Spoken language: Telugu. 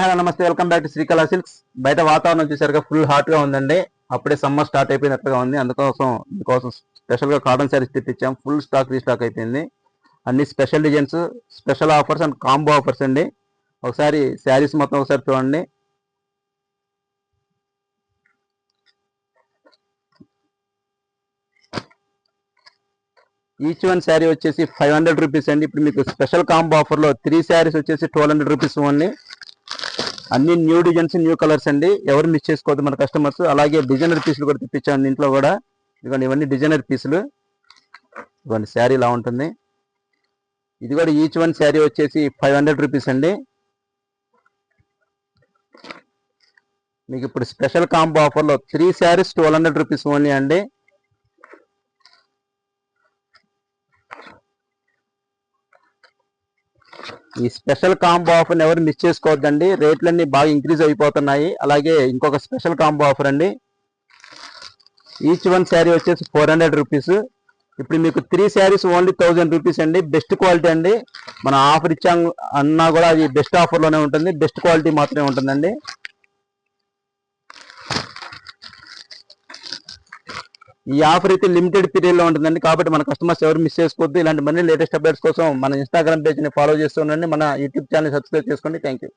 హలో నమస్తే, welcome back to Srikala silks. బయట వాతావరణం వచ్చేసరికి ఫుల్ హాట్ గా ఉందండి. అప్పుడే సమ్మర్ స్టార్ట్ అయిపోయినట్టుగా ఉంది. మీకోసం స్పెషల్ గా కాటన్ శారీస్ తెప్పించాం. ఫుల్ స్టాక్ రీస్టాక్ అయిపోయింది. అన్ని special designs, special offers and combo offers అండి. ఒకసారి శారీస్ మొత్తం ఒకసారి చూడండి. ఈచ్ వన్ శారీ వచ్చేసి 500 రూపీస్ అండి. ఇప్పుడు మీకు స్పెషల్ కాంబో ఆఫర్ లో 3 శారీస్ వచ్చేసి 1200 రూపీస్ ఓన్లీ. అన్ని న్యూ డిజైన్స్, న్యూ కలర్స్ అండి. ఎవరు మిస్ చేసుకోవద్దు మన కస్టమర్స్. అలాగే డిజైనర్ పీసులు కూడా తెప్పించాను ఇంట్లో కూడా. ఇదిగోండి, ఇవన్నీ డిజైనర్ పీసులు. ఇవన్నీ శారీ ఇలా ఉంటుంది. ఇది కూడా ఈచ్ వన్ శారీ వచ్చేసి 500 రూపీస్ అండి. మీకు ఇప్పుడు స్పెషల్ కాంబో ఆఫర్లో 3 శారీస్ 1200 రూపీస్ ఓన్లీ అండి. ఈ స్పెషల్ కాంబో ఆఫర్ ఎవరు మిస్ చేసుకోవద్దండి. రేట్లన్నీ బాగా ఇంక్రీజ్ అయిపోతున్నాయి. అలాగే ఇంకొక స్పెషల్ కాంబో ఆఫర్ అండి. ఈచ్ వన్ శారీ వచ్చేసి 400 రూపీస్. ఇప్పుడు మీకు 3 శారీస్ ఓన్లీ 1000 రూపీస్ అండి. బెస్ట్ క్వాలిటీ అండి. మన ఆఫర్ ఇచ్చాం అన్నా కూడా అది బెస్ట్ ఆఫర్లోనే ఉంటుంది. బెస్ట్ క్వాలిటీ మాత్రమే ఉంటుందండి. ఈ ఆఫర్ అయితే లిమిటెడ్ పీరియడ్ లో ఉంటుందండి. కాబట్టి మన కస్టమర్స్ ఎవరు మిస్ చేసుకోవద్దు. ఇలాంటి మనీ లేటెస్ట్ అప్డేట్స్ కోసం మన ఇన్స్టాగ్రామ్ పేజ్ ని ఫాలో చేస్తూ ఉండండి. మన యూట్యూబ్ ఛానల్ సబ్స్క్రైబ్ చేసుకోండి. Thank you.